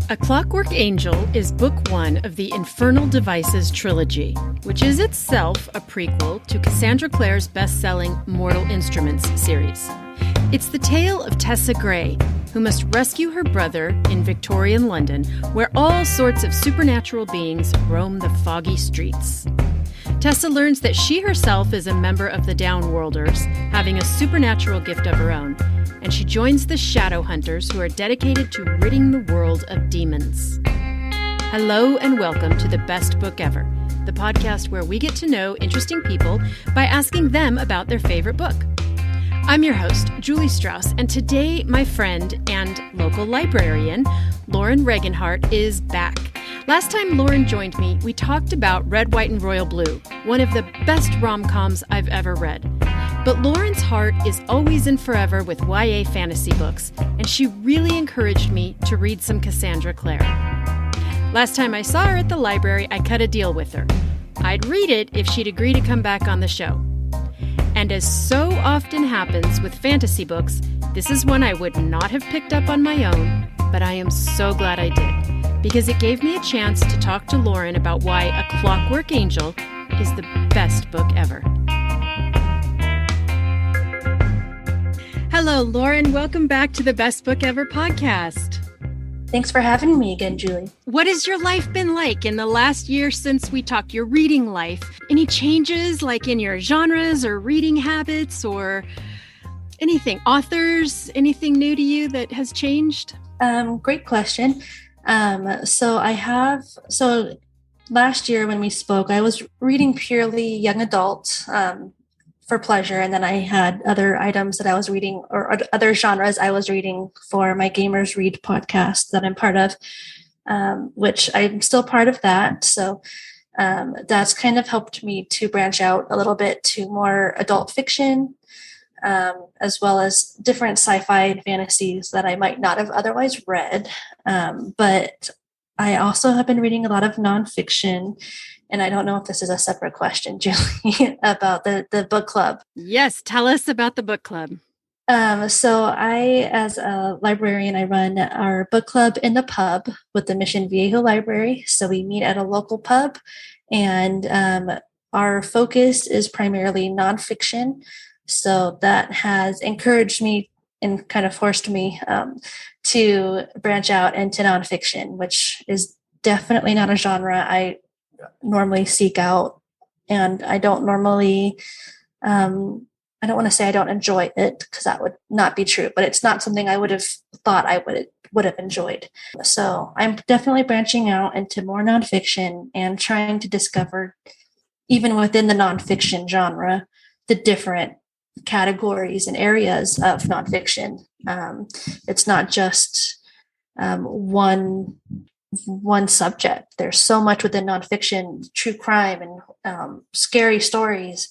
A Clockwork Angel is book one of the Infernal Devices trilogy, which is itself a prequel to Cassandra Clare's best-selling Mortal Instruments series. It's the tale of Tessa Gray, who must rescue her brother in Victorian London, where all sorts of supernatural beings roam the foggy streets. Tessa learns that she herself is a member of the Downworlders, having a supernatural gift of her own, and she joins the Shadow Hunters, who are dedicated to ridding the world of demons. Hello and welcome to The Best Book Ever, the podcast where we get to know interesting people by asking them about their favorite book. I'm your host, Julie Strauss, and today my friend and local librarian, Lauren Regenhardt, is back. Last time Lauren joined me, we talked about Red, White, and Royal Blue, one of the best rom-coms I've ever read. But Lauren's heart is always and forever with YA fantasy books, and she really encouraged me to read some Cassandra Clare. Last time I saw her at the library, I cut a deal with her. I'd read it if she'd agree to come back on the show. And as so often happens with fantasy books, this is one I would not have picked up on my own, but I am so glad I did, because it gave me a chance to talk to Lauren about why A Clockwork Angel is the best book ever. Hello, Lauren. Welcome back to the Best Book Ever podcast. Thanks for having me again, Julie. What has your life been like in the last year since we talked? Your reading life? Any changes like in your genres or reading habits or anything? Authors? Anything new to you that has changed? Great question. So last year when we spoke, I was reading purely young adult for pleasure. And then I had other items that I was reading or other genres I was reading for my Gamers Read podcast that I'm part of, which I'm still part of that. So that's kind of helped me to branch out a little bit to more adult fiction, as well as different sci-fi and fantasies that I might not have otherwise read. But I also have been reading a lot of nonfiction. And I don't know if this is a separate question, Julie, about the book club. Yes, tell us about the book club. So I, as a librarian, I run our book club in the pub with the Mission Viejo Library. So we meet at a local pub, and our focus is primarily nonfiction. So that has encouraged me and kind of forced me to branch out into nonfiction, which is definitely not a genre I normally seek out. And I don't normally, I don't want to say I don't enjoy it, because that would not be true, but it's not something I would have thought I would have enjoyed. So I'm definitely branching out into more nonfiction and trying to discover, even within the nonfiction genre, the different categories and areas of nonfiction. It's not just one subject. There's so much within nonfiction, true crime and scary stories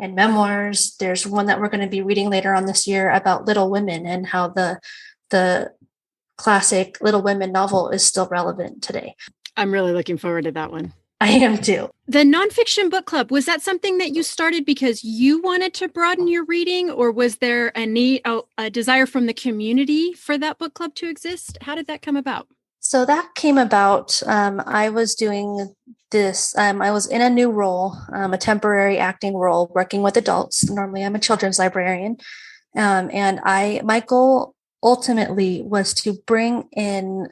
and memoirs. There's one that we're going to be reading later on this year about Little Women and how the classic Little Women novel is still relevant today. I'm really looking forward to that one. I am too. The nonfiction book club, was that something that you started because you wanted to broaden your reading, or was there a desire from the community for that book club to exist? How did that come about? So that came about, I was doing this, I was in a new role, a temporary acting role, working with adults. Normally I'm a children's librarian. And my goal ultimately was to bring in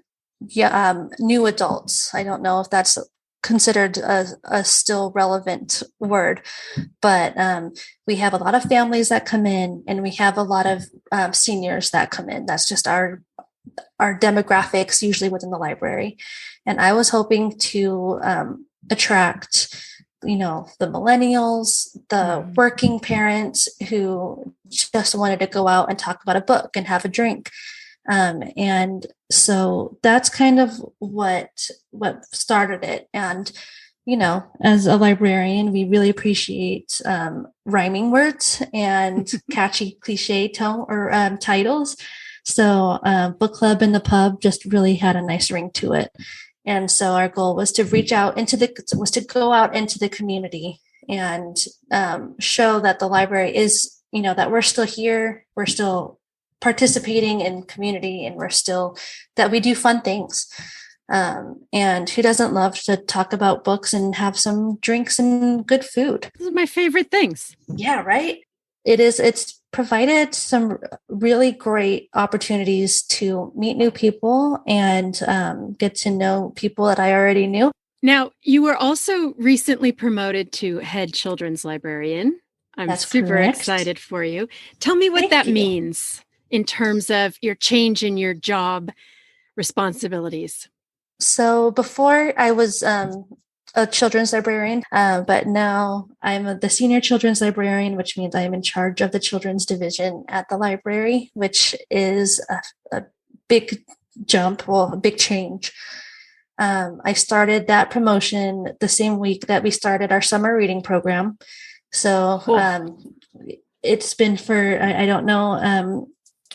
new adults. I don't know if that's considered a still relevant word, but we have a lot of families that come in, and we have a lot of seniors that come in. That's just our demographics usually within the library. And I was hoping to attract, the millennials, the working parents who just wanted to go out and talk about a book and have a drink. And so that's kind of what started it. And, as a librarian, we really appreciate rhyming words and catchy cliche tone or titles. So book club in the pub just really had a nice ring to it. And so our goal was to go out into the community and show that the library is, that we're still here, we're still participating in community, and we're still, that we do fun things. And who doesn't love to talk about books and have some drinks and good food? Those are my favorite things. Yeah, right. It's provided some really great opportunities to meet new people and get to know people that I already knew. Now, you were also recently promoted to head children's librarian. I'm That's super correct. excited for you. Tell me what Thank that you. means in terms of your change in your job responsibilities. So before I was a children's librarian, but now I'm the senior children's librarian, which means I'm in charge of the children's division at the library, which is a big jump, well, a big change. I started that promotion the same week that we started our summer reading program. So it's been for, I don't know,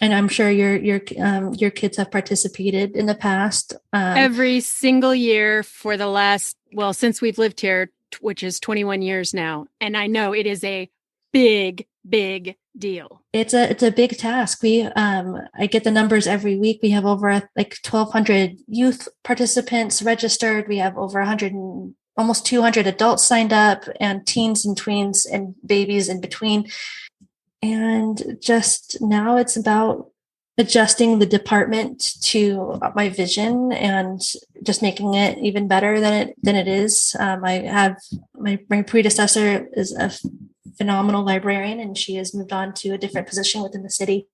and I'm sure your kids have participated in the past. Every single year for the last, well, since we've lived here, which is 21 years now. And I know it is a big, big deal. It's a big task. I get the numbers every week. We have over 1,200 youth participants registered. We have over 100 and almost 200 adults signed up, and teens and tweens and babies in between. And just now it's about adjusting the department to my vision and just making it even better than it is. I have my predecessor is a phenomenal librarian, and she has moved on to a different position within the city.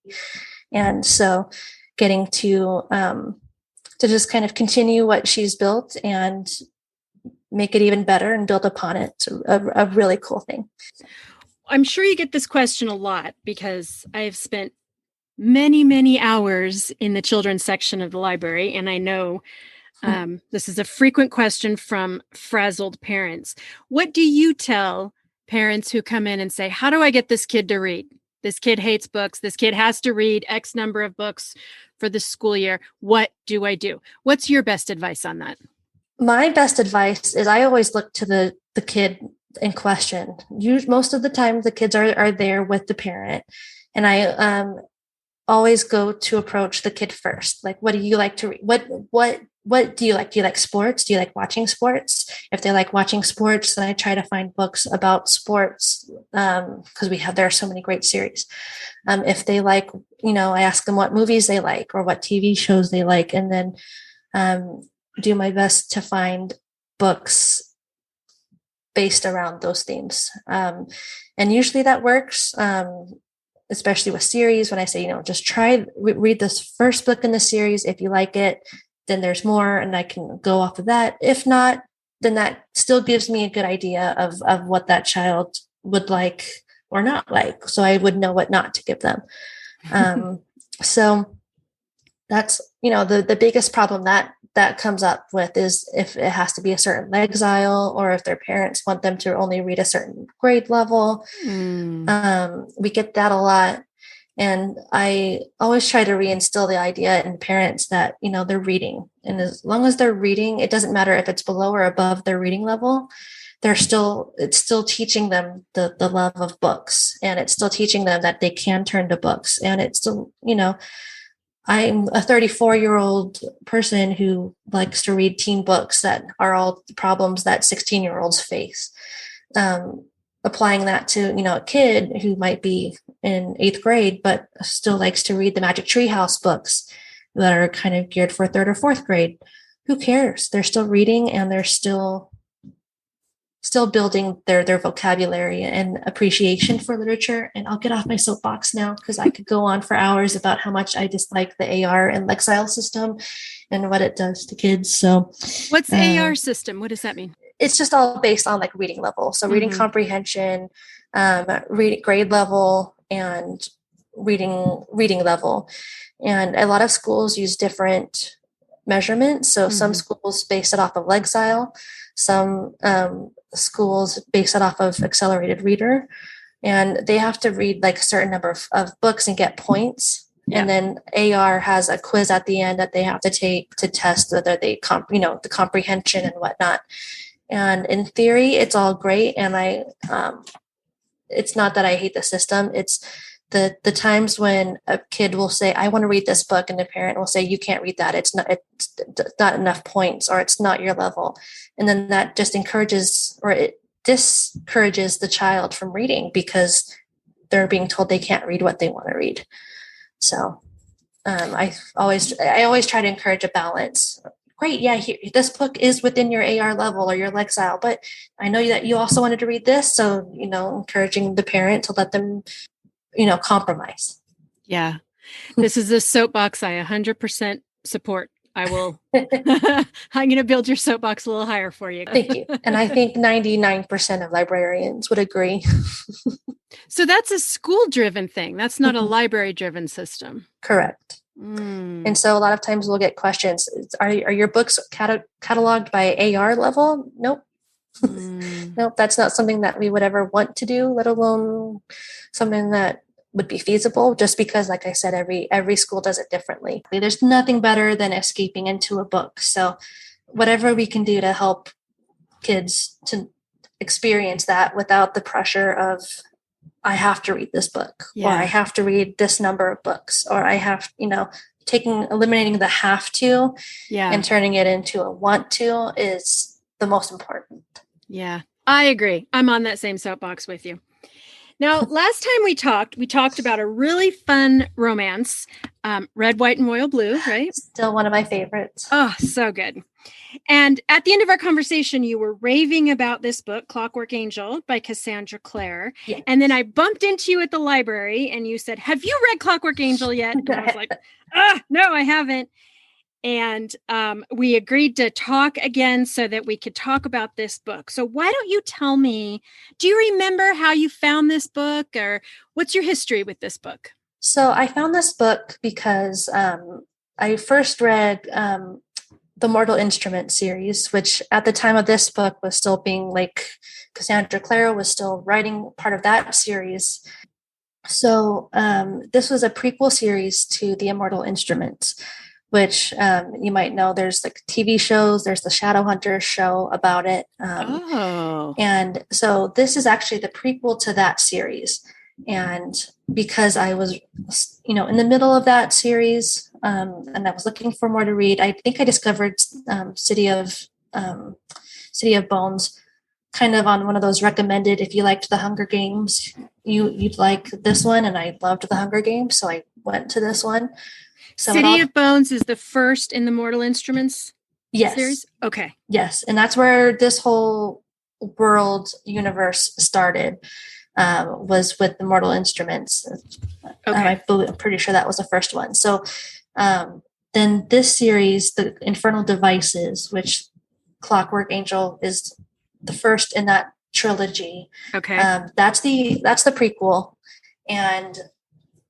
And so getting to just kind of continue what she's built and make it even better and build upon it. It's a really cool thing. I'm sure you get this question a lot because I've spent many, many hours in the children's section of the library. And I know this is a frequent question from frazzled parents. What do you tell parents who come in and say, how do I get this kid to read? This kid hates books. This kid has to read X number of books for the school year. What do I do? What's your best advice on that? My best advice is I always look to the kid in question. Most of the time the kids are there with the parent. And I always go to approach the kid first. Like, what do you like to read? What do you like? Do you like sports? Do you like watching sports? If they like watching sports, then I try to find books about sports because there are so many great series. If they like, I ask them what movies they like or what TV shows they like, and then do my best to find books based around those themes. And usually that works, especially with series. When I say, just read this first book in the series. If you like it, then there's more, and I can go off of that. If not, then that still gives me a good idea of what that child would like or not like. So I would know what not to give them. So that's, the biggest problem that comes up with is if it has to be a certain exile or if their parents want them to only read a certain grade level. We get that a lot. And I always try to reinstill the idea in parents that, they're reading. And as long as they're reading, it doesn't matter if it's below or above their reading level. It's still teaching them the love of books. And it's still teaching them that they can turn to books. And it's still, I'm a 34-year-old person who likes to read teen books that are all the problems that 16-year-olds face. Applying that to, a kid who might be in 8th grade, but still likes to read the Magic Tree House books that are kind of geared for 3rd or 4th grade. Who cares? They're still reading, and they're still building their vocabulary and appreciation for literature. And I'll get off my soapbox now because I could go on for hours about how much I dislike the AR and exile system and what it does to kids. So what's the AR system? What does that mean? It's just all based on reading level. So reading comprehension, reading grade level, and reading level. And a lot of schools use different measurements. So some schools base it off of exile. Some schools base it off of accelerated reader, and they have to read a certain number of books and get points. Yeah. And then AR has a quiz at the end that they have to take to test whether they the comprehension and whatnot. And in theory, it's all great. And it's not that I hate the system. It's the times when a kid will say, I want to read this book, and the parent will say, you can't read that. It's not enough points, or it's not your level. And then that just encourages, or it discourages the child from reading because they're being told they can't read what they want to read. So I always try to encourage a balance. Great. Yeah. This book is within your AR level or your Lexile, but I know that you also wanted to read this. So, encouraging the parent to let them, compromise. Yeah. This is a soapbox I 100% support. I will, I'm going to build your soapbox a little higher for you. Thank you. And I think 99% of librarians would agree. So that's a school-driven thing. That's not a library-driven system. Correct. And so a lot of times we'll get questions. Are your books cataloged by AR level? Nope. Nope. That's not something that we would ever want to do, let alone something that would be feasible, just because, like I said, every school does it differently. There's nothing better than escaping into a book. So whatever we can do to help kids to experience that without the pressure of, I have to read this book, or I have to read this number of books, or I have, eliminating the have to and turning it into a want to is the most important. Yeah, I agree. I'm on that same soapbox with you. Now, last time we talked about a really fun romance, Red, White, and Royal Blue, right? Still one of my favorites. Oh, so good. And at the end of our conversation, you were raving about this book, Clockwork Angel by Cassandra Clare. Yeah. And then I bumped into you at the library and you said, have you read Clockwork Angel yet? And I was like, no, I haven't. And we agreed to talk again so that we could talk about this book. So why don't you tell me, do you remember how you found this book, or what's your history with this book? So I found this book because I first read the Mortal Instrument series, which at the time of this book was still being Cassandra Clare was still writing part of that series. So this was a prequel series to the Immortal Instruments, which you might know. There's TV shows. There's the Shadowhunters show about it. And so this is actually the prequel to that series. And because I was, in the middle of that series, and I was looking for more to read, I think I discovered City of Bones, kind of on one of those recommended. If you liked the Hunger Games, you'd like this one, and I loved the Hunger Games, so I went to this one. So City of Bones is the first in the Mortal Instruments series? Okay. Yes, and that's where this whole world universe started. Was with the Mortal Instruments. Okay. I'm pretty sure that was the first one. So then this series, the Infernal Devices, which Clockwork Angel is the first in that trilogy. Okay. That's the prequel. And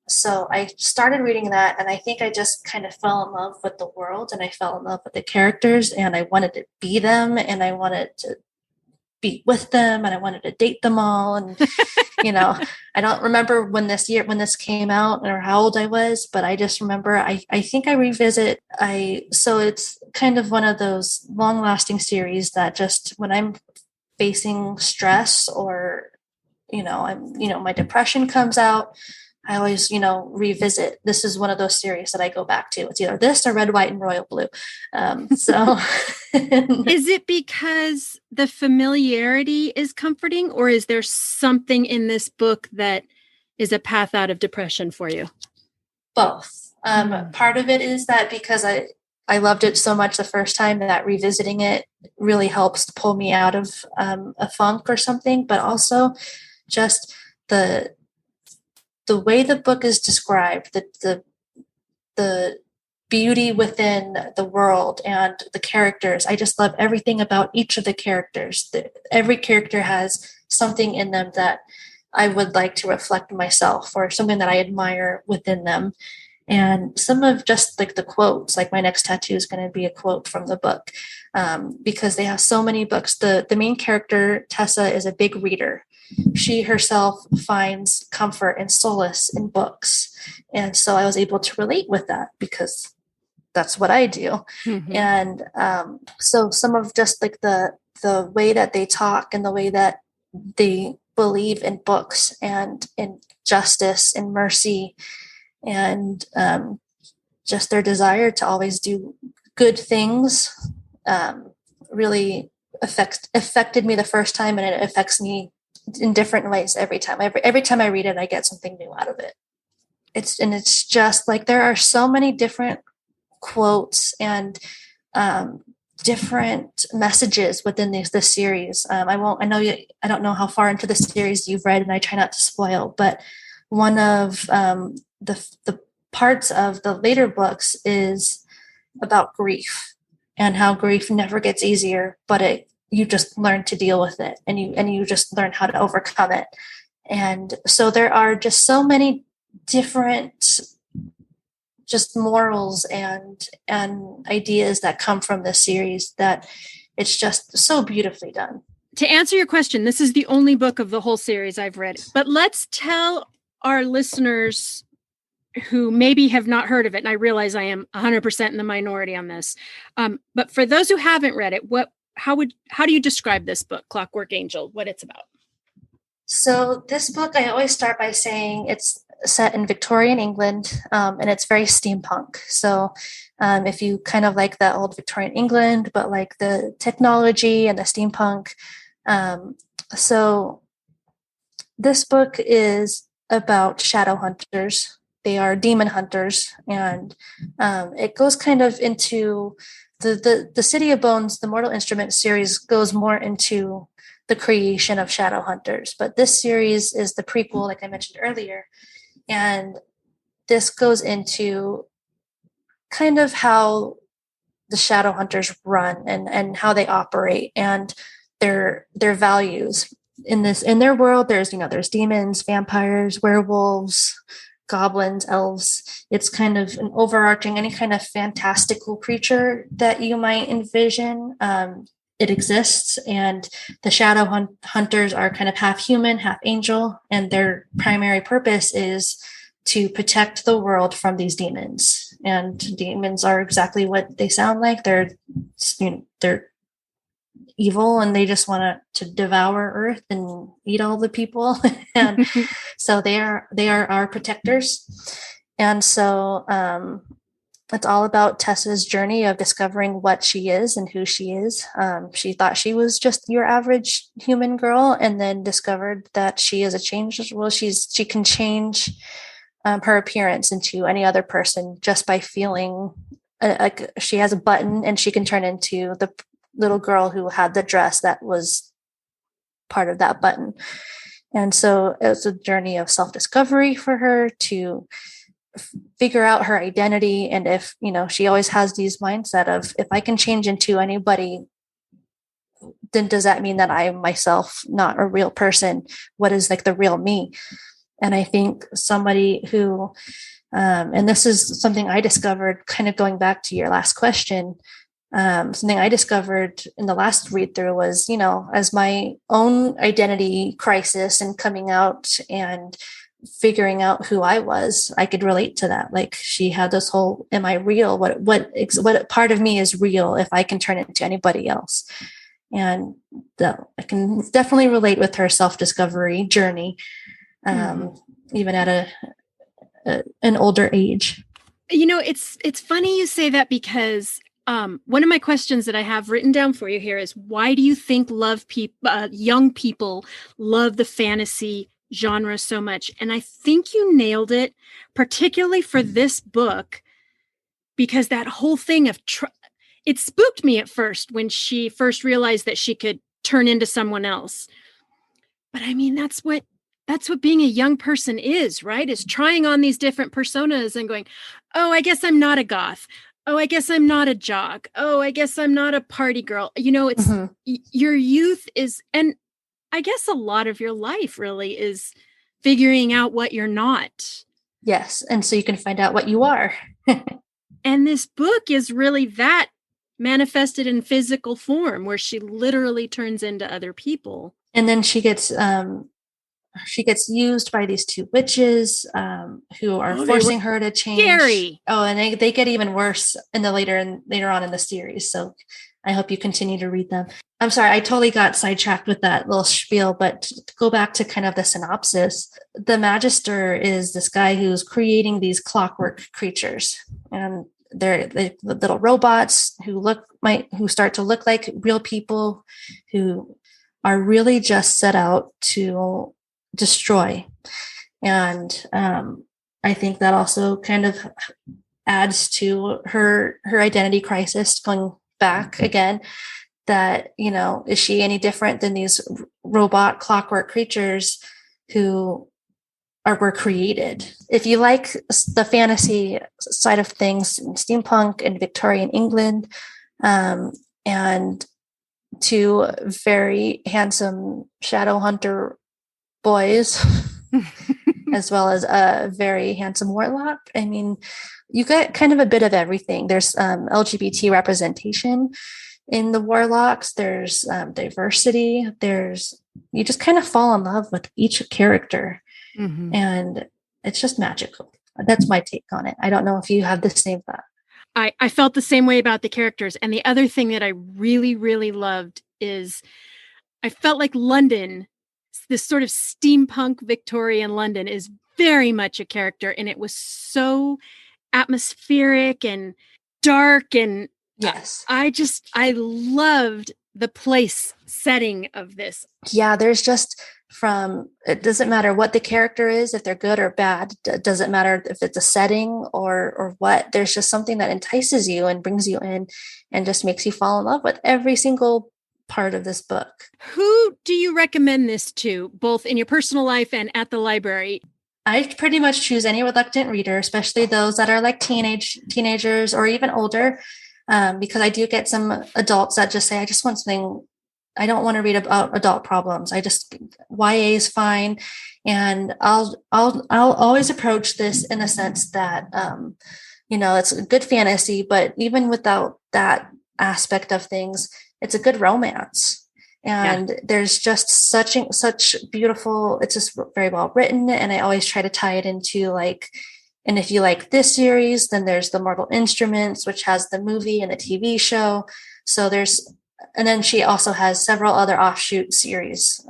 so I started reading that, and I think I just kind of fell in love with the world, and I fell in love with the characters, and I wanted to be them, and I wanted to be with them, and I wanted to date them all. And I don't remember when this came out or how old I was, but I just remember I think I revisit. So it's kind of one of those long lasting series that just when I'm facing stress or my depression comes out, I always, revisit. This is one of those series that I go back to. It's either this or Red, White, and Royal Blue. So is it because the familiarity is comforting, or is there something in this book that is a path out of depression for you? Both. Part of it is that because I loved it so much the first time that revisiting it really helps pull me out of a funk or something, but also just the way the book is described, the beauty within the world and the characters. I just love everything about each of the characters. Every character has something in them that I would like to reflect myself, or something that I admire within them. And some of just the quotes, my next tattoo is going to be a quote from the book, because they have so many books. The main character, Tessa, is a big reader. She herself finds comfort and solace in books. And so I was able to relate with that because that's what I do. Mm-hmm. And so some of just the way that they talk and the way that they believe in books and in justice and mercy, and just their desire to always do good things really affected me the first time, and it affects me in different ways every time. Every time I read it, I get something new out of it. It's just like there are so many different quotes and different messages within this series. I don't know how far into the series you've read, and I try not to spoil, but one of the parts of the later books is about grief and how grief never gets easier, but you just learn to deal with it, and you just learn how to overcome it. And so there are just so many different just morals and ideas that come from this series that it's just so beautifully done. To answer your question, this is the only book of the whole series I've read, but let's tell our listeners who maybe have not heard of it, and I realize I am 100% in the minority on this, but for those who haven't read it, how do you describe this book, Clockwork Angel, what it's about? So this book, I always start by saying it's set in Victorian England, and it's very steampunk. So if you kind of like that old Victorian England, but like the technology and the steampunk. So this book is about shadow hunters. They are demon hunters, and it goes kind of into the City of Bones, the Mortal Instrument series goes more into the creation of shadow hunters. But this series is the prequel, like I mentioned earlier. And this goes into kind of how the shadow hunters run and how they operate and their values in their world. There's demons, vampires, werewolves, goblins, elves. It's kind of an overarching, any kind of fantastical creature that you might envision. It exists, and the shadow hunters are kind of half human, half angel, and their primary purpose is to protect the world from these demons. And demons are exactly what they sound like. They're evil, and they just want to devour Earth and eat all the people. And so they are our protectors. And so it's all about Tessa's journey of discovering what she is and who she is. She thought she was just your average human girl, and then discovered that she is a change. Well, she can change her appearance into any other person just by feeling like she has a button, and she can turn into the little girl who had the dress that was part of that button. And so it was a journey of self-discovery for her to figure out her identity. And if, she always has these mindset of, if I can change into anybody, then does that mean that I'm myself not a real person? What is like the real me? And I think somebody who, and this is something I discovered kind of going back to your last question, something I discovered in the last read through was, as my own identity crisis and coming out and figuring out who I was, I could relate to that. Like, she had this whole, am I real? What part of me is real if I can turn it into anybody else? And I can definitely relate with her self-discovery journey, even at an older age. It's funny you say that, because one of my questions that I have written down for you here is, why do you think young people love the fantasy genre so much? And I think you nailed it, particularly for this book, because that whole thing of it spooked me at first when she first realized that she could turn into someone else. But I mean, that's what being a young person is, right? Is trying on these different personas and going, oh, I guess I'm not a goth. Oh, I guess I'm not a jock. Oh, I guess I'm not a party girl. It's your youth is, and I guess a lot of your life really is figuring out what you're not. Yes. And so you can find out what you are. And this book is really that manifested in physical form, where she literally turns into other people. And then she gets used by these two witches who are forcing her to change. Scary. Oh, and they get even worse in later on in the series. So I hope you continue to read them. I'm sorry, I totally got sidetracked with that little spiel, but to go back to kind of the synopsis, the Magister is this guy who's creating these clockwork creatures, and they're the little robots who start to look like real people, who are really just set out to destroy. And I think that also kind of adds to her identity crisis, going back again, that, is she any different than these robot clockwork creatures who were created? If you like the fantasy side of things, steampunk and Victorian England, and two very handsome shadow hunter boys, as well as a very handsome warlock, I mean, you get kind of a bit of everything. There's LGBT representation in the warlocks, there's diversity, you just kind of fall in love with each character. Mm-hmm. And it's just magical. That's my take on it. I don't know if you have the same thought. I felt the same way about the characters. And the other thing that I really, really loved is I felt like London, this sort of steampunk Victorian London, is very much a character. And it was so atmospheric and dark, and yes, I loved the place setting of this. Yeah, there's just it doesn't matter what the character is, if they're good or bad. It doesn't matter if it's a setting or what. There's just something that entices you and brings you in and just makes you fall in love with every single part of this book. Who do you recommend this to, both in your personal life and at the library? I pretty much choose any reluctant reader, especially those that are like teenagers or even older, because I do get some adults that just say, I just want something. I don't want to read about adult problems. YA is fine. And I'll always approach this in the sense that, it's a good fantasy, but even without that aspect of things, it's a good romance. And there's just such beautiful, it's just very well written. And I always try to tie it into and if you like this series, then there's the Mortal Instruments, which has the movie and the TV show. So and then she also has several other offshoot series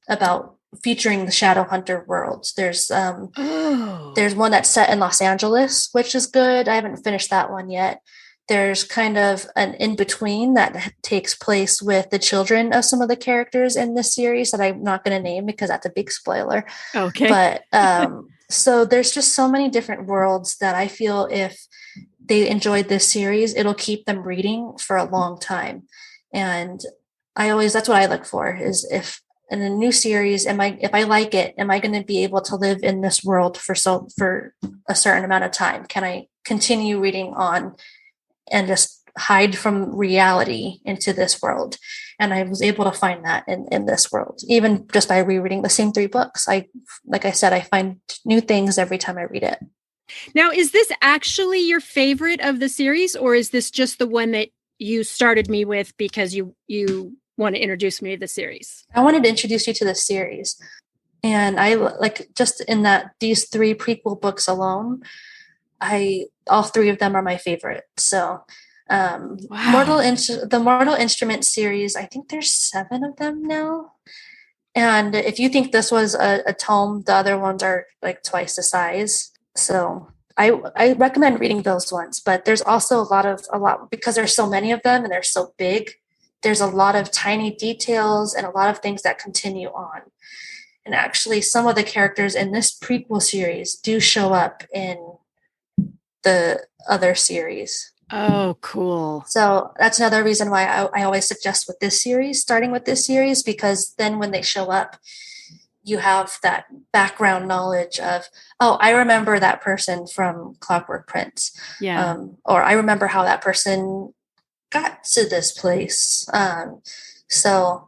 about featuring the Shadowhunter world. There's one that's set in Los Angeles, which is good. I haven't finished that one yet. There's kind of an in-between that takes place with the children of some of the characters in this series that I'm not going to name because that's a big spoiler. Okay. But so there's just so many different worlds that I feel if they enjoyed this series, it'll keep them reading for a long time. And that's what I look for, is if in a new series, if I like it, am I going to be able to live in this world for a certain amount of time? Can I continue reading on and just hide from reality into this world? And I was able to find that in this world, even just by rereading the same 3 books. Like I said, I find new things every time I read it. Now, is this actually your favorite of the series, or is this just the one that you started me with because you want to introduce me to the series? I wanted to introduce you to the series. And I just in these 3 prequel books alone, all 3 of them are my favorite. So wow. The Mortal Instruments series, I think there's 7 of them now. And if you think this was a tome, the other ones are like twice the size. So I recommend reading those ones, but there's also a lot because there's so many of them and they're so big. There's a lot of tiny details and a lot of things that continue on. And actually, some of the characters in this prequel series do show up in the other series. Oh, cool. So that's another reason why I always suggest starting with this series, because then when they show up, you have that background knowledge of, oh, I remember that person from Clockwork Prince. Yeah. Or I remember how that person got to this place. So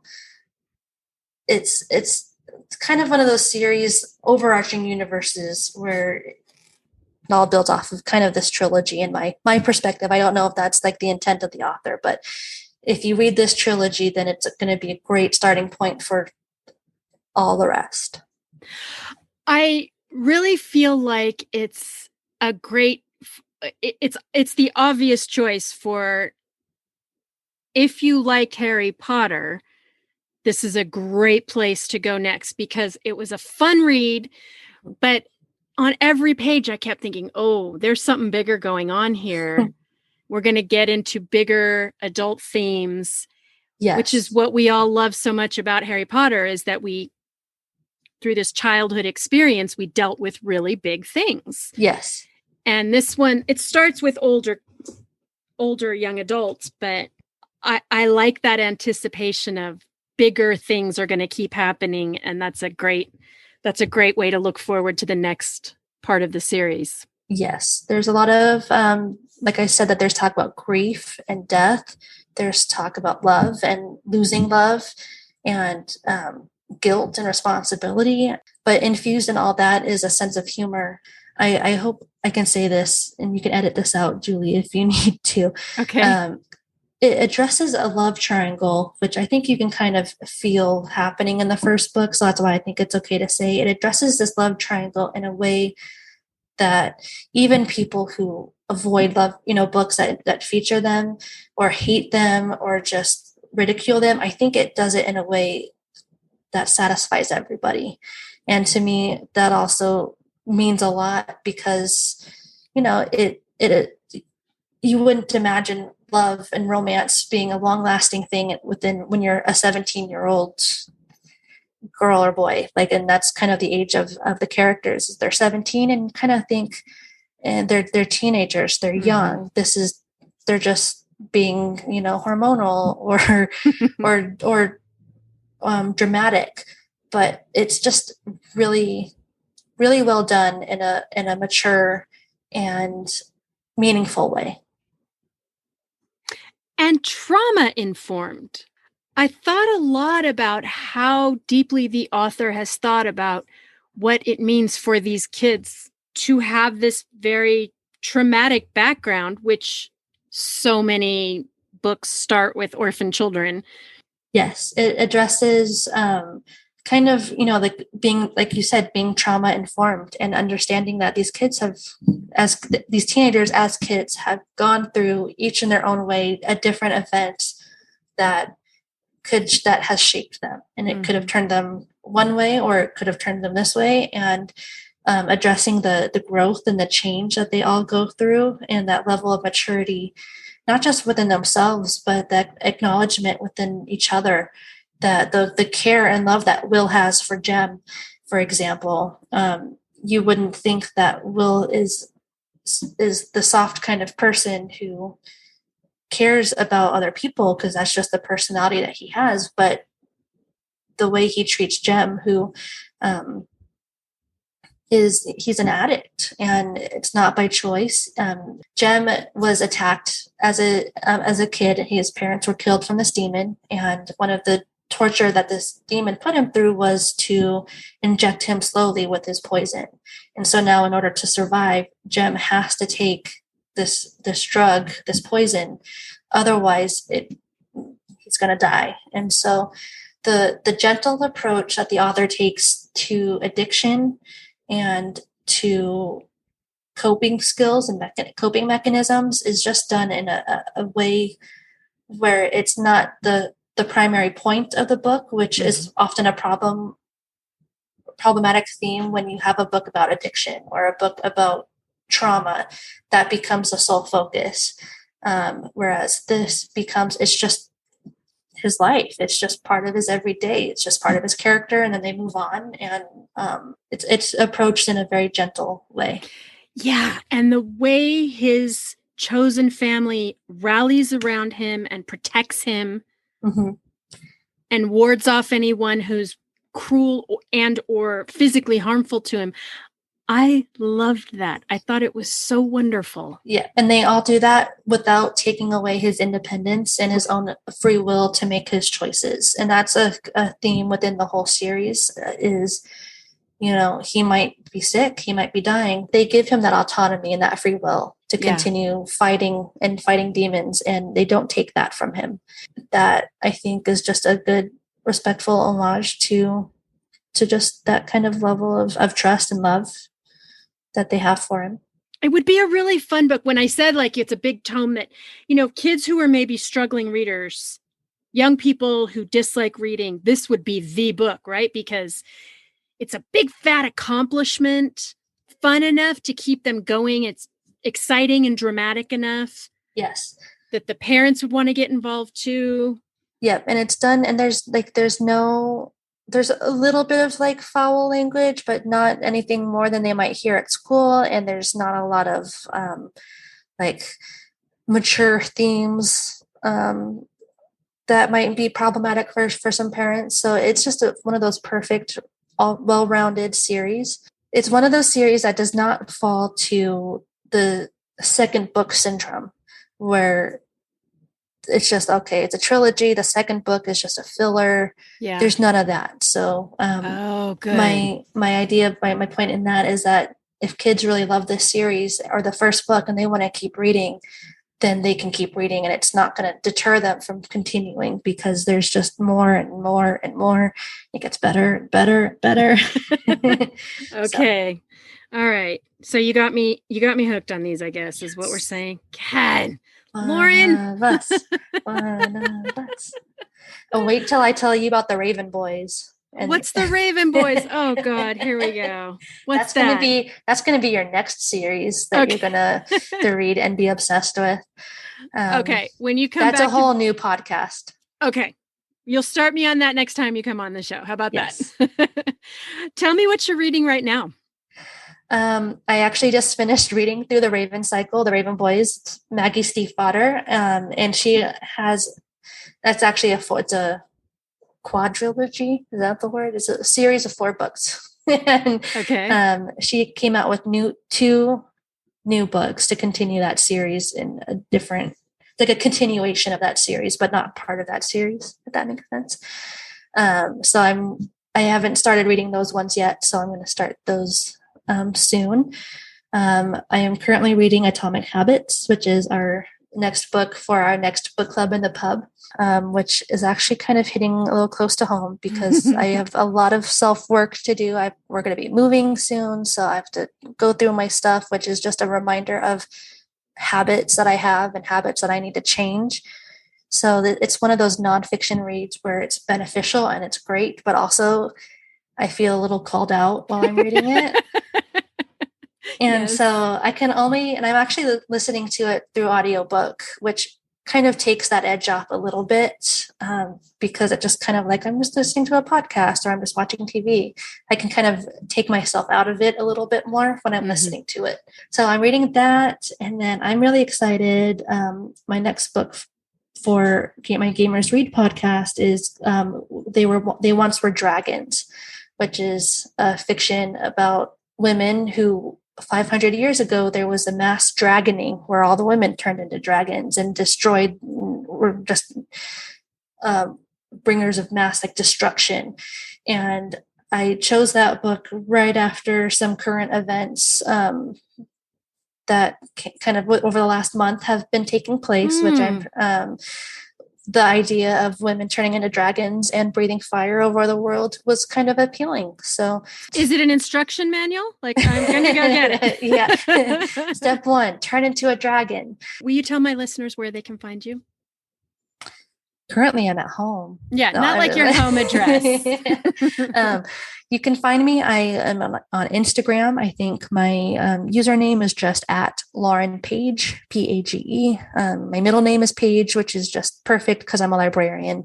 it's kind of one of those series, overarching universes where it all builds off of kind of this trilogy in my perspective. I don't know if that's like the intent of the author, but if you read this trilogy, then it's going to be a great starting point for all the rest. I really feel like it's a great, it's the obvious choice for if you like Harry Potter, this is a great place to go next, because it was a fun read, but on every page I kept thinking, oh, there's something bigger going on here. We're going to get into bigger adult themes, Yes. which is what we all love so much about Harry Potter, is that we, through this childhood experience, we dealt with really big things. Yes. And this one, it starts with older young adults, but I like that anticipation of bigger things are going to keep happening. And that's a great way to look forward to the next part of the series. Yes. There's a lot of, like I said, that there's talk about grief and death. There's talk about love and losing love, and guilt and responsibility. But infused in all that is a sense of humor. I hope I can say this, and you can edit this out, Julie, if you need to. Okay. It addresses a love triangle, which I think you can kind of feel happening in the first book. So that's why I think it's okay to say it addresses this love triangle in a way that even people who avoid love, books that feature them or hate them or just ridicule them, I think it does it in a way that satisfies everybody. And to me, that also means a lot, because, it you wouldn't imagine love and romance being a long-lasting thing when you're a 17-year-old girl or boy, and that's kind of the age of the characters. They're 17 and kind of think, and they're teenagers, they're young. They're just being, hormonal or dramatic, but it's just really, really well done in a mature and meaningful way. And trauma informed. I thought a lot about how deeply the author has thought about what it means for these kids to have this very traumatic background, which so many books start with orphan children. Yes, it addresses kind of, being, like you said, being trauma informed, and understanding that these kids these teenagers as kids have gone through, each in their own way, a different event that has shaped them, and it could have turned them one way, or it could have turned them this way, and addressing the growth and the change that they all go through, and that level of maturity, not just within themselves, but that acknowledgement within each other, that the care and love that Will has for Jem, for example. You wouldn't think that Will is the soft kind of person who cares about other people, because that's just the personality that he has, but the way he treats Jem, who he's an addict, and it's not by choice. Jem was attacked as a kid. His parents were killed from this demon, and one of the torture that this demon put him through was to inject him slowly with his poison. And so now, in order to survive, Jem has to take this drug, this poison, otherwise he's going to die. And so the gentle approach that the author takes to addiction and to coping skills and coping mechanisms is just done in a way where it's not the primary point of the book, which is often a problematic theme when you have a book about addiction or a book about trauma that becomes the sole focus. Whereas this it's just his life. It's just part of his everyday. It's just part of his character. And then they move on, and it's approached in a very gentle way. Yeah. And the way his chosen family rallies around him and protects him and wards off anyone who's cruel and or physically harmful to him. I loved that. I thought it was so wonderful. Yeah. And they all do that without taking away his independence and his own free will to make his choices. And that's a theme within the whole series is, he might be sick, he might be dying. They give him that autonomy and that free will to continue fighting demons, and they don't take that from him. That, I think, is just a good, respectful homage to just that kind of level of trust and love that they have for him. It would be a really fun book. When I said like it's a big tome that, kids who are maybe struggling readers, young people who dislike reading, this would be the book, right? Because it's a big fat accomplishment, fun enough to keep them going. It's exciting and dramatic enough. Yes. That the parents would want to get involved too. Yep. And it's done. And there's a little bit of like foul language, but not anything more than they might hear at school. And there's not a lot of like mature themes that might be problematic for some parents. So it's just one of those perfect, well-rounded series. It's one of those series that does not fall to the second book syndrome, where it's just, okay, it's a trilogy. The second book is just a filler. Yeah. There's none of that. So good. My idea, my point in that is that if kids really love this series or the first book and they want to keep reading, then they can keep reading, and it's not going to deter them from continuing, because there's just more and more and more. It gets better and better and better. Okay. So. All right. So you got me hooked on these, I guess, is what we're saying. God. Lauren. One of us. Oh, wait till I tell you about the Raven Boys. What's the Raven Boys? Oh God, here we go. What's that? That's gonna be your next series that you're gonna to read and be obsessed with. Okay, when you come that's back, that's a whole new podcast. Okay, you'll start me on that next time you come on the show. How about that? Tell me what you're reading right now. I actually just finished reading through the Raven cycle, the Raven Boys, Maggie Stiefvater, and she has. That's actually it's a quadrilogy. Is that the word? It's a series of 4 books. And, okay. She came out with 2 new books to continue that series in a different, like a continuation of that series, but not part of that series, if that makes sense. So I haven't started reading those ones yet, so I'm going to start those soon. I am currently reading Atomic Habits, which is our next book for our next book club in the pub, which is actually kind of hitting a little close to home, because I have a lot of self-work to do. We're going to be moving soon, so I have to go through my stuff, which is just a reminder of habits that I have and habits that I need to change. So it's one of those nonfiction reads where it's beneficial and it's great, but also I feel a little called out while I'm reading it. And so and I'm actually listening to it through audiobook, which kind of takes that edge off a little bit, because it just kind of like, I'm just listening to a podcast or I'm just watching TV. I can kind of take myself out of it a little bit more when I'm listening to it. So I'm reading that. And then I'm really excited. My next book for my Gamers Read podcast is They Once Were Dragons, which is a fiction about women who 500 years ago, there was a mass dragoning where all the women turned into dragons and destroyed, were just bringers of mass like destruction. And I chose that book right after some current events that kind of over the last month have been taking place, which I'm the idea of women turning into dragons and breathing fire over the world was kind of appealing. So is it an instruction manual? Like, I'm going to go get it. Yeah. Step 1, turn into a dragon. Will you tell my listeners where they can find you? Currently, I'm at home. Yeah, not like your home address. You can find me. I am on Instagram. I think my username is just at Lauren Page, Page. My middle name is Page, which is just perfect because I'm a librarian.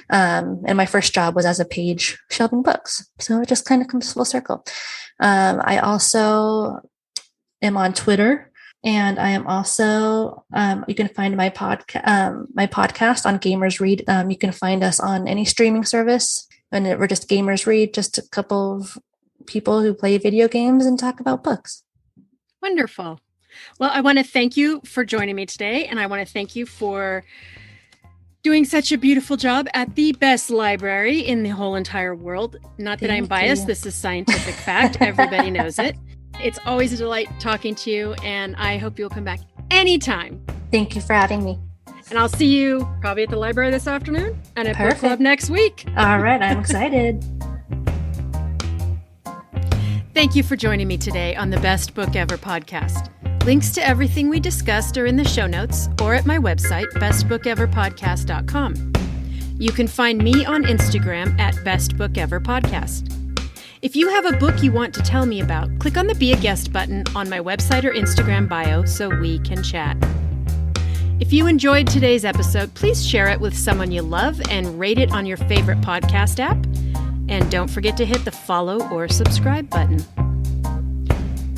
And my first job was as a page shelving books. So it just kind of comes full circle. I also am on Twitter. And I am also, you can find my podcast on Gamers Read. You can find us on any streaming service. And we're just Gamers Read, just a couple of people who play video games and talk about books. Wonderful. Well, I want to thank you for joining me today. And I want to thank you for doing such a beautiful job at the best library in the whole entire world. Not that I'm biased. This is scientific fact. Everybody knows it. It's always a delight talking to you, and I hope you'll come back anytime. Thank you for having me. And I'll see you probably at the library this afternoon and at book club next week. All right, I'm excited. Thank you for joining me today on the Best Book Ever podcast. Links to everything we discussed are in the show notes or at my website, bestbookeverpodcast.com. You can find me on Instagram at bestbookeverpodcast. If you have a book you want to tell me about, click on the Be a Guest button on my website or Instagram bio so we can chat. If you enjoyed today's episode, please share it with someone you love and rate it on your favorite podcast app. And don't forget to hit the follow or subscribe button.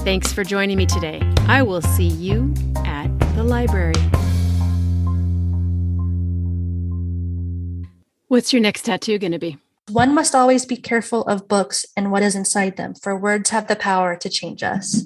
Thanks for joining me today. I will see you at the library. What's your next tattoo going to be? One must always be careful of books and what is inside them, for words have the power to change us.